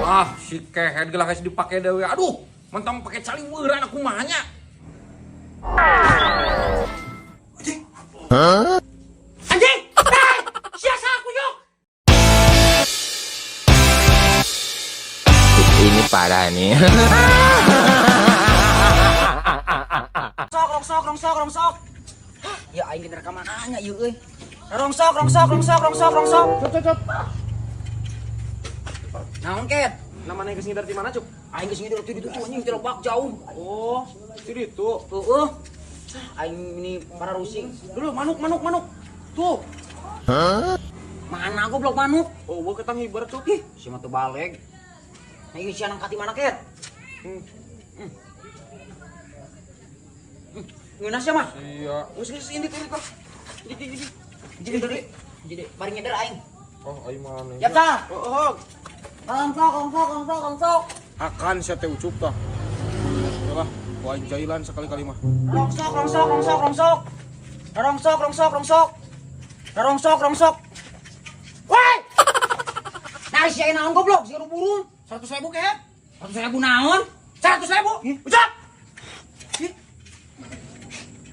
Ah, si kehead gelah geus dipake dewe. Aduh, mentang pakai cali weuran aku mahanya. Anjing. Hah? Anjing! Hey! Siasa aku yuk. Ini parah nih. Rongsok. Ya aing geus rekaman anya ieu euy. Rongsok. Cop. Naon ket? Namanya geus ngidar di mana, Cuk? Aing geus ngidul di tuh anjing dilebak jauh. Oh, itu itu. Heueuh. Aing ini para rusing. Dulu manuk. Tuh. Mana goblok manuk? Oh, gua ketang hibar, Cuk. Ih, si mah teu baleg. Nah, ieu sianang kati mana ket? Ngeunas ya mah? Iya. Geus ini kok. Jadi bari nyeder aing. Oh, aing mana? Ya tah. Oh. Rongsok. Akan sia teh ucup tah. Yalah, ku aing jailan sekali-kali mah. Rongsok. Woi! Dari si naon goblok, si burung. 100.000 ket. 100.000 naon? 100.000? Ucap.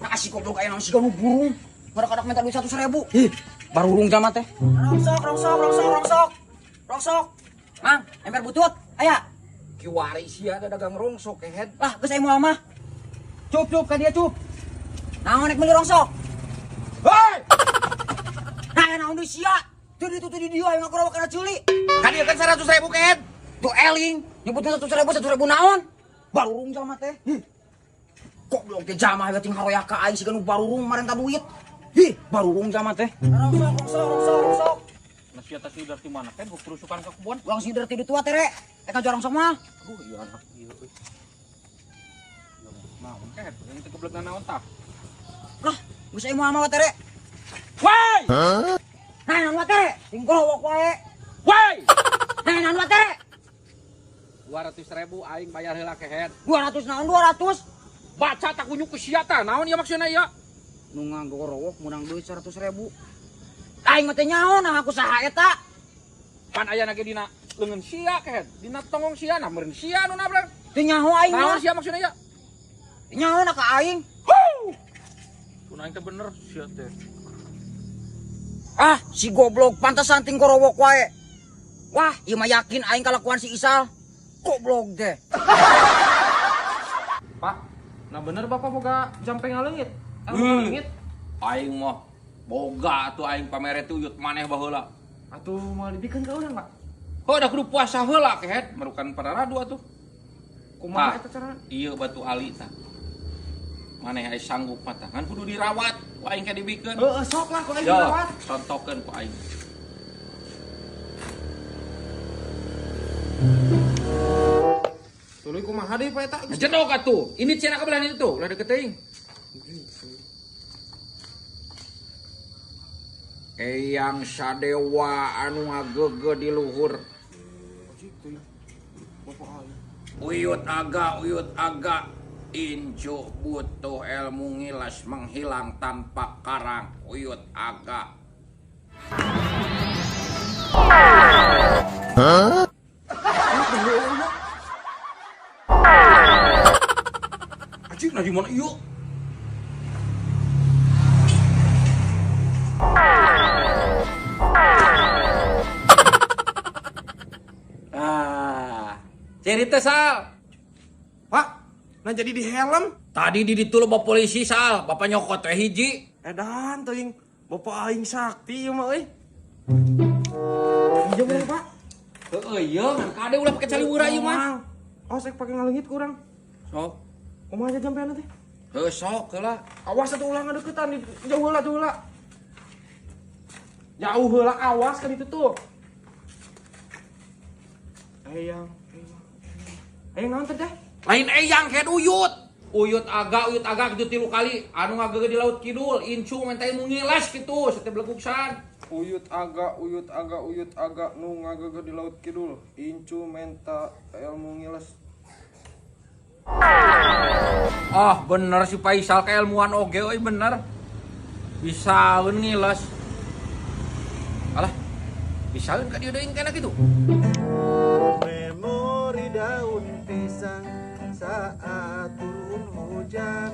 Nah, si goblok aya naon si burung. Ngadak-ngadak minta duit 100.000. Barurung jama teh. Rongsok. Mang, ember butut. Aya. Kiwari sia teh dagang rongsok kehead. Lah, geus aya moal mah. Cup ka dia cup. Naon nek meuli rongsok? Hei! Nah, naon deui sia? Teu di dieu aya ngakurowak kana ceuli. Kan ieu kan 100.000 kehead. Tuh eling, nyebutnya 100.000 naon? Barurung jalma teh. Goblok teh jalma we ting haroyak ka aing siga nu barurung marenta duit. Barurung jalma teh. Rongsok. Sia teh sidar di mana kan kerusukan ka kebun. Ulang sider ti ditua teh rek. Eta jorong sok mah. Aduh, ieu anak ieu euy. Naon kehead, yang teu goblok naon tah. Lah, geus aya moal mah teh rek. Woi! Nah, naon wa teh? Ting golowok wae. Woi! Nah, naon wa teh? 200.000 aing bayar heula kehead. 200 naon 200? Baca tak kunyu ku sia tah. Naon ieu maksudna ieu? Nu ngagorowok menang duit 100.000. Aing mah teh nyaho nah aku saha eta? Pan aya na ge dina leungeun sia kehead. Dina tongong sia na meureun sia nu nabrak. Teu nyaho aing mah. Naon sia maksudna ieu? Nyaho na ka aing. Kun aing teh bener sia teh. Ah, si goblok pantesan ting gorowok wae. Wah, ieu mah yakin aing kalakuan si Isal. Goblok teh. Pak, nah bener Bapak boga jampe ngaleungit. Ngaleungit. Aing mah boga tuh aing pamere tuyut maneh baheula. Atuh moal dibikeun ka urang, Pak. Oh, da kudu puasa heula kehead, merukan para radu atuh. Kumaha eta carana? Ieu batu ali tah. Maneh aya sanggup mah tah. Ngan kudu dirawat, ku aing ke dibikeun. Heeh, sok lah ku aing Yo, dirawat. contohkeun ku aing. Tuluy kumaha deui Pak eta? Jedog atuh. Ini cenah kabelah itu tuh, ulah deket teuing. Eyang Sadewa anu ngagege di luhur. Uyut aga incu butuh ilmu ngilas menghilang tanpa karang. Uyut aga. Anjing nah di mana yuk? Cerita Sal. Pak, nah jadi di helm. Tadi di ditu loba polisi Sal, bapak nyokot teh hiji. Edan teuing Bapak aing sakti ieu mah euy. Iya bener, Pak. Heeh, ieu ngan kade ulah pake cali wura ieu mah. Oh, saya pakai ngaleungit ku urang. Sok. Kumaha aja jampean teh? Heuh sok heula. Awas atuh ulah ngadeuketan jauh heula tuh heula. Jauh heula awas kan itu tuh. Eyang naon teh? Lain eyang head uyut. Uyut aga kitu 3 kali. Anu ngagege di laut kidul, incu mentah ilmu ngilas kitu, sateu bleguksan. Uyut aga nu ngagege di laut kidul, incu menta ilmu ngiles. Ah, bener si Faisal keilmuan oge euy bener. Bisaeun ngiles. Alah. Bisaeun ka dieu deui kana kitu. memori daun pisang saat turun hujan.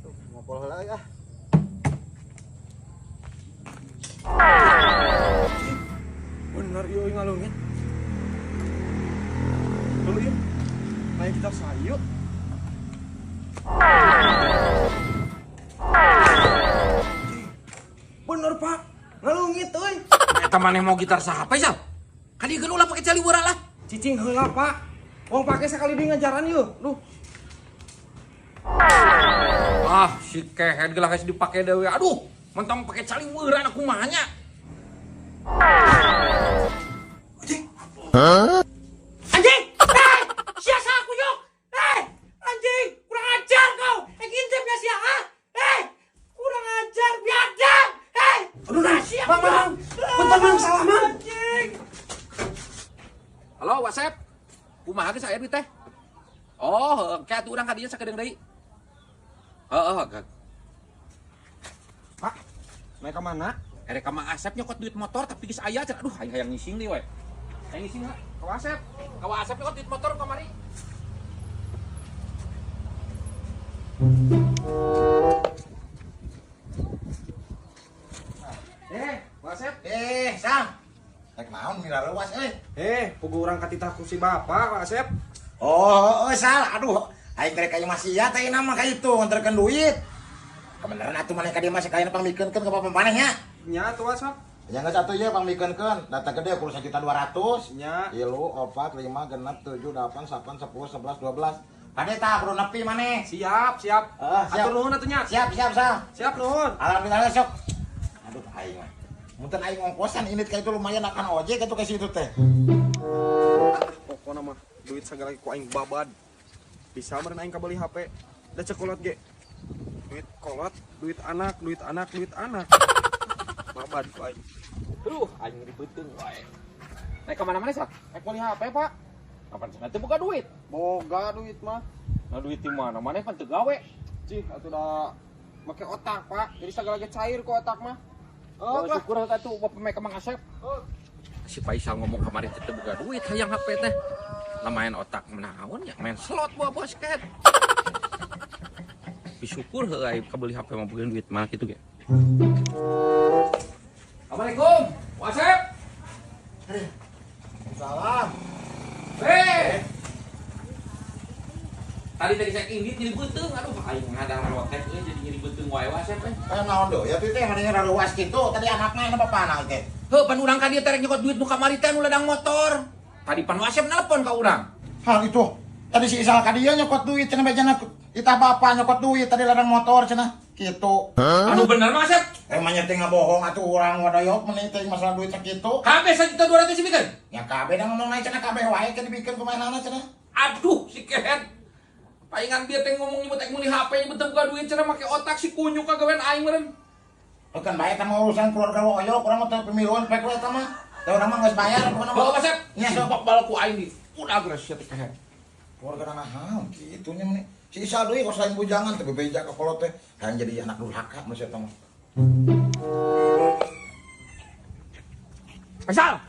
Tuh, ngopol lagi ah. Bener yuk ngalungin. Dulu yuk. Naik kita sayuk. Bener pak, ngalungit euy. Eta maneh mau gitar saha Sal? Kan ieu ulah pake cali beura lah. Cicing heula pak. Wong pake sekali di ngajaran yuk. Duh. Ah, si kehead gelah geus dipake deui. Aduh, mentang pake cali beura aku kumaha nya. Anjing. Anjing! Hei! Siasa aku yuk! Hei! Anjing! Kurang ajar kau! Ngintip ya sia ha? Hei! Kurang ajar biadab! Hei! Aduh nah, Mang. Punten Mang, salah Mang. Anjing! Halo, WhatsApp. Kumaha geus aya duit teh? Oh, kayak atuh urang ka dieu sakedeung deui. Heeh, Pak, naik ke mana? erek ka Mang Asep nyokot duit motor tapi geus aya cenah. Aduh, hayang ngising deui we. Hayang ngising ha. Ka Asep. Ka Asep nyokot duit motor kamari. Asep. Sam. Rek naon mira leuwas euy. Pugu urang katita ku si Bapak, Pak Asep. Oh, sal. Aduh, aing rek aya masih ya teh nama ka itu nganterkeun duit. Kebenaran atuh maneh ka dieu masih kayana pamikeunkeun ka bapak maneh nya. Nya tuh Asep. Ya geus atuh ye pamikeunkeun. Data gede kudu 1.200.000. Nya. 3, 4, 5, 6, 7, 8, 8, 10, 11, 12. Kade tah kudu nepi maneh. Siap. Siap. Atur nuhun atuh nya. Siap, Sal. Siap nuhun. Alhamdulillah sok. Aduh, aing mah. Munten aing ongkosan ini kayak itu lumayan akan ojek atuh ka situ teh. Pokona mah duit segala ku aing babad. Bisa meureun aing kabeli HP. Da cekolot ge. Duit kolot, duit anak. Babad ku aing. Aduh, aing ribeuteung wae. Naik ka mana-mana sak? Naik beli HP, Pak. Kapan cenah teu boga duit? Boga duit mah. Nah, duit di mana? Maneh pan teu gawe. Cih, atuh da make otak, Pak. Jadi segala ge cair ku otak mah. Oh, syukur atuh bapak make Mang Asep. Si Faisal ngomong kemarin teu boga duit hayang HP teh. Lamayan otak menaon ya, main slot buah basket. Bisyukur heuy kabeli HP mah boga duit mah kitu ge. Assalamualaikum. Asep. Salam. Tadi saya indit jadi beuteung, aduh aing ngadang rotek euy jadi nyeri beuteung wae Asep teh. Naon do? Ya tuh teh maneh raluas kitu. Tadi anakna anu bapana teh. Heuh pan urang ka dieu terek nyokot duit nu kamari teh nu ladang motor. Tadi pan Asep nelpon ka urang. Hah itu. Tadi si Isal ka dieu nyokot duit cenah bejana kita bapak nyokot duit tadi ladang motor cenah. Kitu. Anu bener mah Asep. Emang teh ngabohong atuh urang wadayok meuni teh masalah duit sakitu. Kabeh 1.200.000 bikeun. Ya kabeh da ngomong naik cenah kabeh wae ke dibikeun kumaha cenah. Aduh si kehet. Paingan dia teh ngomong nyebut meuli HP nyebut buka duit cenah make otak si kunyuk kagawean aing meureun. Bukan bayar sama urusan keluarga woyo, kurang mah pemiluan pek we eta mah. Da urang mah geus bayar kumaha Bawa Asep. Nya Si bapak bal ku aing di. Udah geus si kehet. keluarga nahan kitu nya meni. Si Isal deui kos lain bujangan teh bebeja ka kolot teh. Kan jadi anak durhaka mah eta mah. Faisal.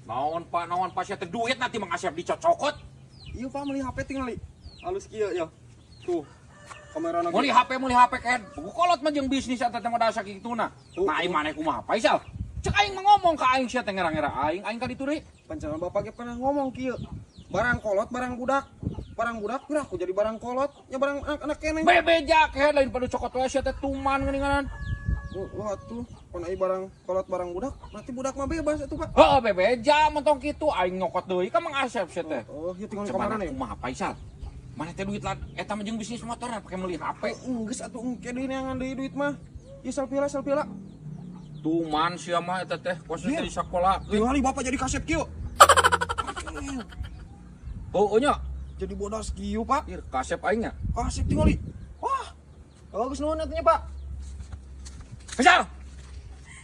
Naon, Pak? Naon Pak sia teh duit nanti Mang Asep dicocokot. Iya, Pak, meuli HP tinggal li. Halus kieu ya. Tuh. Kamera Meuli HP kehet. Buku kolot mah jeung bisnis eta teh mah dasar kituna. Nah aing maneh kumaha Faisal? Cek aing mah ngomong ka aing sia teh ngera-ngera aing ka ditu deui. Pancangan Bapak ge pernah ngomong kieu. Barang kolot, barang budak. Barang budak geura aku jadi barang kolot. Ya barang anak keneh. Bebeja kehet lain pada cokot wae sia teh tuman geuninganan. Wah tuh, pon ai barang kolot barang budak, nanti budak mah bebas atuh, Pak. Heeh, bebeja mentong kitu aing nyokot deui ka Mang Asep sia teh. Oh, ieu tinggal di Coba kamar nih. kumaha Faisal? Mana teh duit lah eta mah jeung bisnis motor pake meuli HP. Geus atuh engke deui neangan deui duit mah. Ieu salpila. Tuman sia mah eta teh kosnya di sakola. Tinggali Bapak jadi kasep kieu. Oh nya, Jadi bodas kieu, Pak. ieu kasep aing nya. Kasep tinggali. Wah. Bagus nuhun atunya, Pak. Faisal.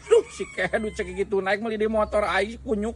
Aduh si kehe duit cek gitu naik meuli di motor aing kunyuk.